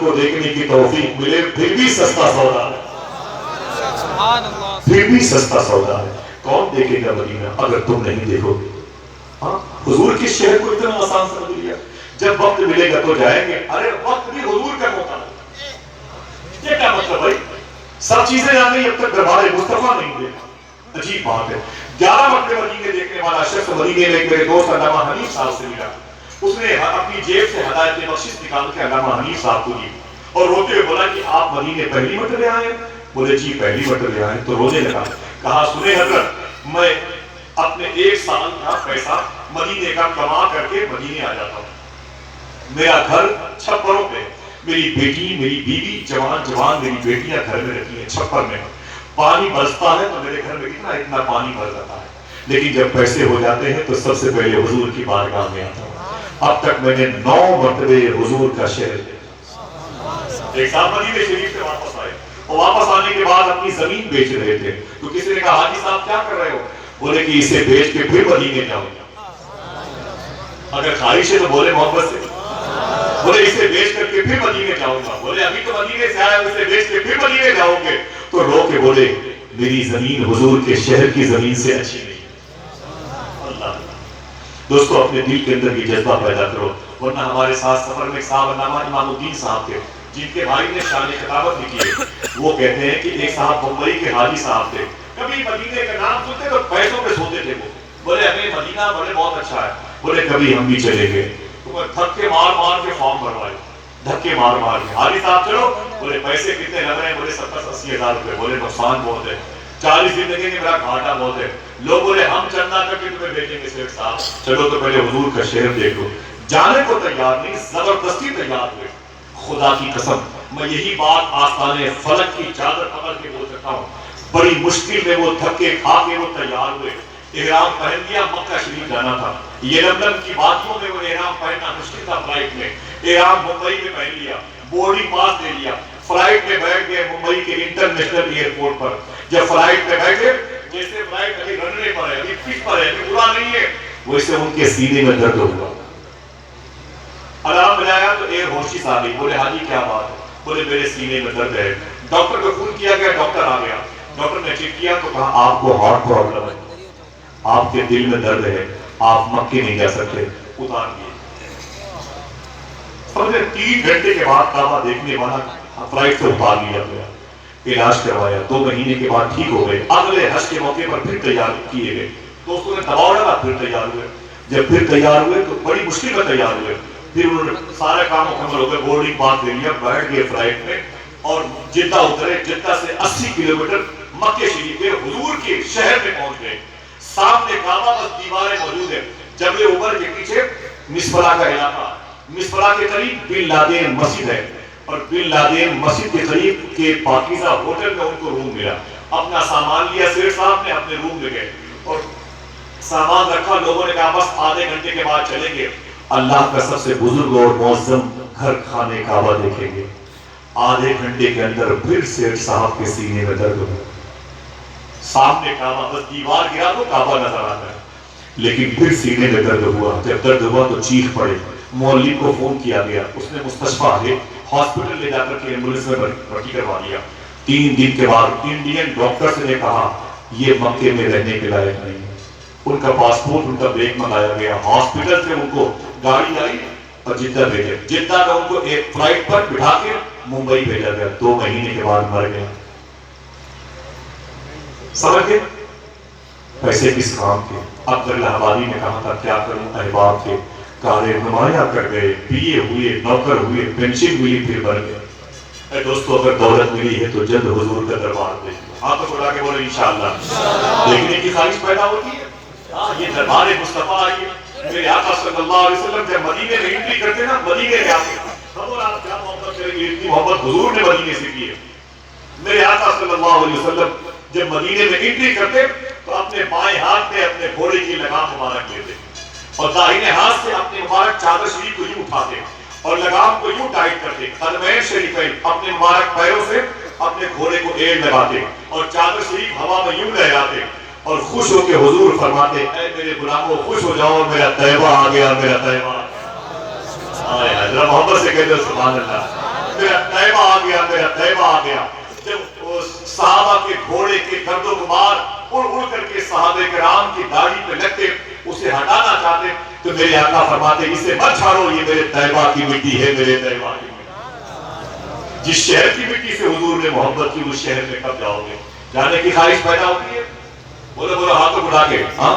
کو دیکھنے کی توفیق ملے پھر بھی سستا سودا ہے، پھر بھی سستا سودا ہے۔ کون دیکھے گا مدینہ اگر تم نہیں دیکھو گے؟ ہاں، حضور کے شہر کو اتنا آسان سمجھ لیا، جب وقت ملے گا تو جائیں گے۔ ارے وقت بھی حضور کا ہوتا ہے، یہ کیا مطلب بھائی؟ سب چیزیں آ گئی، اب تک دربار مصطفیٰ نہیں دیکھا۔ عجیب بات ہے۔ 11 مرتبہ مدینے دیکھنے والا شخص مدینے میں ایک میرے دوست علامہ حنیف صاحب سے ملا، اس نے اپنی جیب سے ہدایت بخشش نکال کے علامہ حنیف صاحب کو دی اور روتے ہوئے بولا کہ آپ مدینے پہلی مرتبہ آئے؟ بولے جی پہلی مرتبہ آئے۔ تو رونے لگا، کہا سنے حضرت، میں اپنے 1 سال کا پیسہ مدینے کا کما کر کے مدینے آ جاتا ہوں، میرا گھر چھپروں پہ، میری بیٹی میری بیوی جوان میری بیٹیاں گھر میں رکھی ہیں چھپر میں، پانی برستا ہے تو میرے گھر میں اتنا پانی بھر جاتا ہے، لیکن جب پیسے ہو جاتے ہیں تو سب سے پہلے حضور کی بارگاہ میں آتا ہوں۔ اب تک میں نے 9 مرتبے حضور کا شہر دیکھا۔ ایک صاحب مدینے شریف سے واپس آئے اور واپس آنے کے بعد اپنی زمین بیچ رہے تھے، تو کسی نے کہا حاجی صاحب کیا کر رہے ہو؟ بولے کہ اسے بیچ کے پھر مدینے جاؤں گا۔ اگر خواہش ہے تو بولے محبت سے، بولے اسے بیچ کر کے پھر مدینے جاؤں گا۔ بولے ابھی تو مدینے سے آئے، اسے بیچ کے پھر مدینے جاؤ گے؟ تو رو کے بولے میری زمین حضور کے شہر کی زمین سے اچھی نہیں۔ اللہ دوستو، اپنے دل کے اندر یہ جذبہ پیدا کرو، ورنہ ہمارے ساتھ سفر میں ایک صاحب علامہ امام الدین صاحب تھے، جن کے بھائی نے شان خطابت لکھی ہے۔ وہ کہتے ہیں کہ ایک صاحب بمبئی کے حاجی صاحب تھے، کبھی مدینے کا نام سنتے تو پیسوں پہ سوتے تھے وہ، بولے ہمیں مدینہ بڑے بہت اچھا ہے، بولے کبھی ہم بھی چلے گئے، دھکے مار کے فارم بھروائے، دھکے مار کے حاجی صاحب چلو، بولے پیسے کتنے لگ رہے ہیں؟ بولے 70-80 ہزار روپے۔ بولے نقصان بہت ہے، 40 دن لگیں گے، میرا گھاٹا بہت ہے۔ لوگ بولے ہم چندہ کر کے تمہیں بیچیں گے سیٹ صاحب، چلو تو پہلے حضور کا شہر دیکھو۔ جانے کو تیار نہیں، زبردستی تیار ہوئے۔ خدا کی قسم میں یہی بات آستانے فلک کی چادر پکڑ کے بول سکتا ہوں، بڑی مشکل میں وہ دھکے کھا کے وہ تیار ہوئے۔ احرام پہن لیا، مکہ شریف جانا تھا، یلملم کی وادیوں میں وہ احرام پہننا مشکل تھا، فلائٹ میں احرام ممبئی میں پہن لیا، بورڈنگ پاس لے لیا، فلائٹ میں بیٹھ گئے ممبئی کے انٹرنیشنل ایئرپورٹ پر۔ جب فلائٹ میں بیٹھے، جیسے فلائٹ ابھی رنوے پر ہے، ابھی پچ پر ہے، ابھی اڑا نہیں ہے، ویسے ان کے سینے میں درد ہوا۔ الارم بجایا تو ایئر ہوسٹس آ گئی، بولے حاجی کیا بات ہے؟ بولے میرے سینے میں درد ہے۔ ڈاکٹر کو فون کیا گیا، ڈاکٹر آ گیا، ڈاکٹر نے چیک کیا تو کہا آپ کو ہارٹ پرابلم ہے، آپ کے دل میں درد ہے، آپ مکے نہیں جا سکتے، اتار دیے۔ سمجھے 3 گھنٹے کے بعد کعبہ دیکھنے والا فلائٹ سے اتار لیا گیا، علاج کروایا، 2 مہینے کے بعد ٹھیک ہو گئے۔ اگلے حج کے موقع پر پھر تیار کیے گئے، دوستوں نے دباؤ ڈالا، پھر تیار ہوئے۔ جب پھر تیار ہوئے تو بڑی مشکل میں تیار ہوئے، پھر انہوں نے سارے کام مکمل ہو گئے، بورڈنگ پاس لے لیا، بیٹھ گئے فلائٹ میں اور جدہ اترے۔ جدہ سے 80 کلومیٹر مکہ شریف کے حضور کے شہر میں پہنچ گئے۔ سامنے کعبہ بس دیواریں موجود ہیں، جبل عمر کے پیچھے مسفلا کا علاقہ، مسفلا کے قریب بن لادن مسجد ہے، اور بن لادن مسجد کے قریب کے پاکیزہ ہوٹل میں ان کو روم ملا۔ اپنا سامان لیا، سیٹ صاحب نے اپنے روم میں گئے اور سامان رکھا۔ لوگوں نے کہا بس آدھے گھنٹے کے بعد چلیں گے، اللہ کا سب سے بزرگ اور معظم گھر خانے کعبہ دیکھیں گے۔ آدھے گھنٹے کے اندر پھر سیٹ صاحب کے سینے میں درد ہوا۔ سامنے کعبہ، بس دیوار گرا تو کعبہ نظر آتا ہے، لیکن پھر سینے میں درد ہوا۔ جب درد ہوا تو چیخ پڑے، مولوی کو فون کیا گیا، اس نے مستشفیٰ ہے ہاسپٹل لے جا کر کے ایمبولینس میں بھرتی کروا دیا۔ 3 دن کے بعد انڈین ڈاکٹرز نے کہا یہ مکے میں رہنے کے لائق نہیں۔ ان کا پاسپورٹ، ان کا بیگ منگایا گیا، ہاسپٹل سے ان کو گاڑی آئی اور جدہ بھیجا۔ جدہ میں ان کو ایک فلائٹ پر بٹھا کے ممبئی بھیجا گیا، 2 مہینے کے بعد مر گیا۔ سمجھ گئے پیسے کس کام کے؟ عبداللہ آبادی نے کہا تھا کیا کروں احباب کے کارے نمایاں کر گئے، پیے ہوئے، نوکر ہوئے، پینشن ملی پھر بھر گئے۔ اے دوستو، اگر دولت ملی ہے تو جلد حضور کا دربار دیکھو۔ ہاں تو بڑھا کے بولے انشاءاللہ، دیکھنے کی خواہش پیدا ہوتی ہے۔ ہاں یہ دربار مصطفیٰ آئیے، میرے آقا صلی اللہ علیہ وسلم جب مدینے میں انٹری کرتے نا، مدینے میں آتے خبر آپ کیا محبت کریں گے، اتنی محبت حضور نے مدینے سے کی ہے۔ میرے آقا صلی اللہ علیہ وسلم جب مدینے میں انٹری کرتے تو اپنے بائیں ہاتھ میں اپنے گھوڑے کی لگام مبارک لیتے اور داہنے ہاتھ سے اپنے مبارک چادر شریف کو یوں اٹھاتے اور لگام کو یوں ٹائٹ کرتے، قدمین شریفین اپنے مبارک پیروں سے اپنے گھوڑے کو ایڑ لگاتے اور چادر شریف ہوا میں یوں لہراتے اور خوش ہو کے حضور فرماتے اے میرے غلاموں خوش ہو جاؤ، میرا طیبہ آ گیا، میرا طیبہ۔ ذرا محبت سے کہتے ہو سبحان اللہ۔ میرا طیبہ آ گیا، میرا طیبہ آ گیا۔ جب صحابہ کے گھوڑے کے گرد و غبار اڑ اڑ کر کے صحابہ کرام کی داڑھی پہ لگتے، اسے ہٹانا چاہتے، تو میرے آقا فرماتے اسے مت چھاڑو، یہ میرے طیبہ کی مٹی ہے، میرے طیبہ کی مٹی۔ جس شہر کی مٹی سے حضور نے محبت کی، اس شہر میں کب جاؤ گے؟ جانے کی خواہش پیدا ہوتی ہے؟ بولو بولو ہاتھوں اٹھا کے، ہاں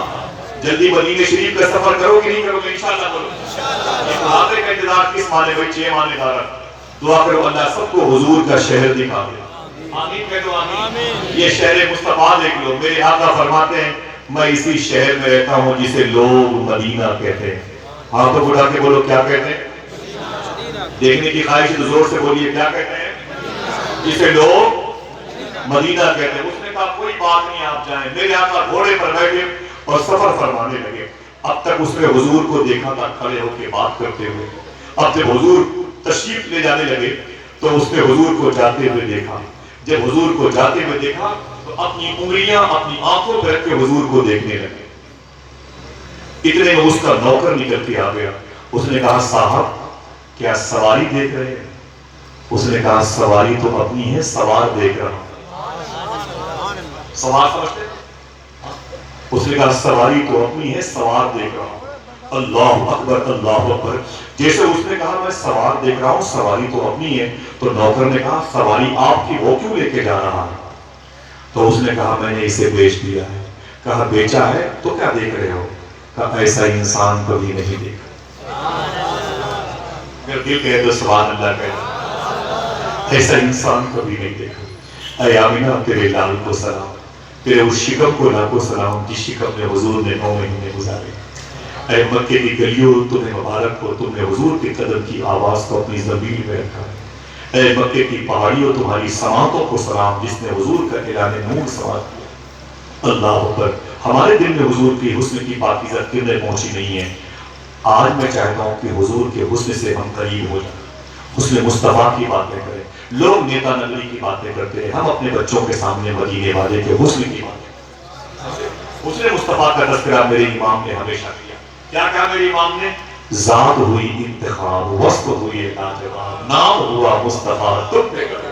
جلدی مدینے شریف کا سفر کرو کہ نہیں کرو گے؟ انشاءاللہ کرو۔ یہ محاورے کا انتظار کس معنی بھائی؟ 6 معنی دارا۔ دعا کرو اللہ سب کو حضور کا شہر دکھا دے۔ آمین کہہ دو آمین۔ یہ شہر مصطفیٰ دیکھ لو، میرے آقا فرماتے ہیں میں اسی شہر میں رہتا ہوں جسے لوگ مدینہ کہتے ہیں۔ ہاتھوں اٹھا کے بولو کیا کہتے ہیں؟ دیکھنے کی خواہش تو زور سے بولیے، کیا کہتے ہیں؟ جسے لوگ مدینہ کہتے ہیں۔ اس نے کہا کوئی بات نہیں آپ جائیں۔ میرے آقا گھوڑے پر بیٹھے اور سفر فرمانے لگے۔ اب تک اس نے حضور کو دیکھا تھا کھڑے ہو کے بات کرتے ہوئے، اب جب حضور تشریف لے جانے لگے تو اس نے حضور کو جاتے ہوئے دیکھا۔ جب حضور کو جاتے ہوئے دیکھا تو اپنی انگلیاں اپنی آنکھوں پہ رکھ کے حضور کو دیکھنے لگے۔ اتنے میں اس کا نوکر نکل کے آ گیا۔ اس نے کہا صاحب کیا سواری دیکھ رہے ہیں؟ اس نے کہا سواری تو اپنی ہے، سوار دیکھ رہا ہوں۔ سوار سمجھتے ہیں؟ اس نے کہا سواری تو اپنی ہے، سوار دیکھ رہا ہوں۔ اللہ اکبر اللہ اکبر۔ جیسے اس نے کہا میں سوار دیکھ رہا ہوں، سواری تو اپنی ہے، تو نوکر نے کہا سواری آپ کی وہ کیوں لے کے جا رہا ہے؟ تو اس نے کہا میں نے اسے بیچ دیا ہے۔ کہا بیچا ہے تو کیا دیکھ رہے ہو؟ کہا ایسا انسان کبھی نہیں دیکھا۔ اگر دل کہے تو سبحان اللہ کہے، ایسا انسان کبھی نہیں دیکھا۔ اے آمینہ تیرے لال کو سلام، تیرے اس شکم کو لاکھوں سلام جس شکم میں حضور نے 9 مہینے گزارے۔ اے مکے کی گلیوں تمہیں مبارک ہو، تم نے حضور کے قدم کی آواز کو اپنی زمین میں رکھا ہے۔ اے مکے کی پہاڑیوں تمہاری سماعتوں کو سلام جس نے حضور کا اعلان نور سماعت کیا۔ اللہ اکبر۔ ہمارے دل میں حضور کی حسن کی پاکیزہ کرنیں پہنچی نہیں ہیں۔ آج میں چاہتا ہوں کہ حضور کے حسن سے ہم قریب ہو جائیں، حسن مصطفیٰ کی باتیں کریں۔ لوگ نیتا نگری کی باتیں کرتے ہیں، ہم اپنے بچوں کے سامنے مدینے والے کے حسن کی باتیں کریں۔ حسن مصطفیٰ کا تذکرہ میرے امام نے ہمیشہ کیا۔ کیا کہا میرے امام نے؟ ذات ہوئی انتخاب، وصف ہوئی لاجواب، نام ہوا مصطفیٰ تم پہ کرو۔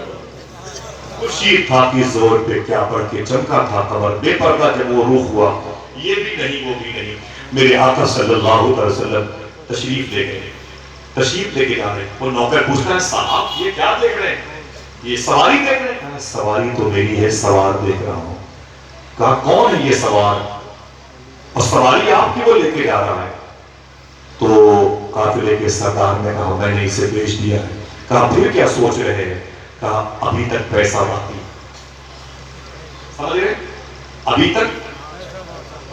خورشید تھا کہ زور پہ کیا پڑھ کے چمکا تھا قمر، بے پردہ جب وہ روح ہوا یہ بھی نہیں وہ بھی نہیں۔ میرے آقا صلی اللہ علیہ وسلم تشریف لے گئے، تشریف لے کے جا رہے۔ وہ نوکر پوچھتا ہے صاحب یہ کیا دیکھ رہے ہیں؟ یہ سواری دیکھ رہے ہیں؟ سواری تو میری ہے، سوار دیکھ رہا ہوں۔ کہا کون ہے یہ سوار؟ اور سواری آپ کی وہ لے کے جا رہا ہے؟ تو قافلے کے سردار نے کہا میں نے اسے بیچ دیا ہے۔ کہا پھر کیا سوچ رہے ہیں؟ کہا ابھی تک پیسہ باقی۔ سمجھ رہے؟ ابھی تک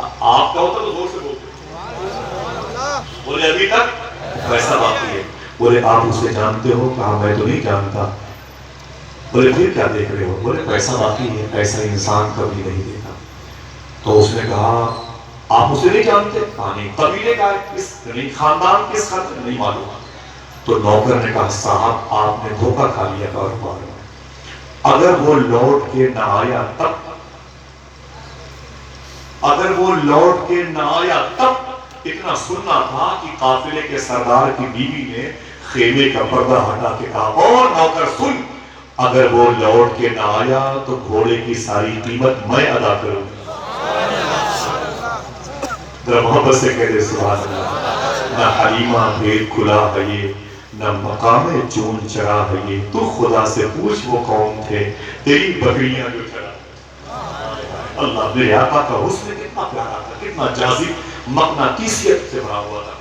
آپ کا ہوتا تو زور سے بولتے، بولے ابھی تک پیسہ باقی ہے۔ بولے آپ اسے جانتے ہو؟ کہا میں تو نہیں جانتا۔ بولے پھر کیا دیکھ رہے ہو؟ بولے پیسہ باقی ہے، ایسا انسان کبھی نہیں دیکھا۔ تو اس نے کہا آپ اسے نہیں جانتے؟ کہا نہیں۔ قبیلے کا کس خاندان کس خاندان نہیں معلوم۔ تو نوکر نے کہا صاحب آپ نے دھوکہ کھا لیا کاروبار میں، اگر وہ لوٹ کے نہ آیا تب، اگر وہ لوٹ کے نہ آیا تب۔ اتنا سننا تھا کہ قافلے کے سردار کی بیوی نے خیمے کا پردہ ہٹا کے کہا اور نوکر سن، اگر وہ لوٹ کے نہ آیا تو گھوڑے کی ساری قیمت میں ادا کروں گا۔ ذرا محبت سے کہہ دے سبحان اللہ۔ نہ حلیمہ بھید کھلا ہے یہ، نہ مقام چون چرا ہے یہ، تو خدا سے پوچھ وہ کون تھے تیری بکریاں جو چرا۔ اللہ میرے آقا کا حسن کتنا پیارا تھا، کتنا جاذب، مقناطیسیت سے بھرا ہوا تھا۔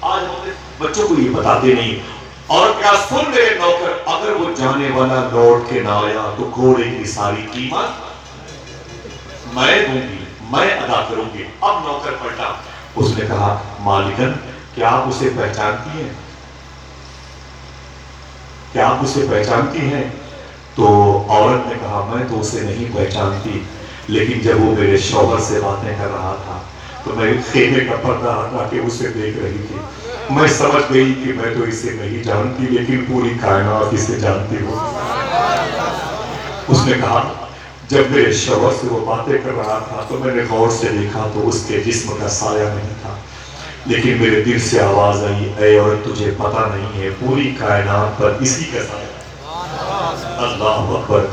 آج ہم بچوں کو یہ بتاتے نہیں۔ اور کیا سن میرے نوکر، اگر وہ جانے والا لوٹ کے نہ آیا تو گھوڑے کی ساری قیمت میں دوں گی، میں ادا کروں گی۔ اب نوکر پلٹا، اس نے کہا مالکن کیا آپ اسے پہچانتی ہیں؟ کیا آپ اسے پہچانتی ہیں؟ تو عورت نے کہا میں تو اسے نہیں پہچانتی، لیکن جب وہ میرے شوہر سے باتیں کر رہا تھا تو میں خیمے کا پردہ ہٹا کے اسے دیکھ رہی تھی۔ میں سمجھ گئی کہ میں تو اسے نہیں جانتی لیکن پوری کائنات اسے جانتی ہو۔ اس نے کہا جب میرے شوہر سے وہ باتیں کر رہا تھا تو میں نے غور سے دیکھا تو اس کے جسم کا سایہ نہیں تھا، لیکن میرے دل سے آواز آئی اے عورت تجھے پتہ نہیں ہے پوری کائنات پر اسی کا سایہ ہے۔ اللہ اکبر.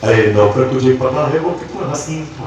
ارے نوکر تجھے پتا ہے وہ کتنا حسین تھا؟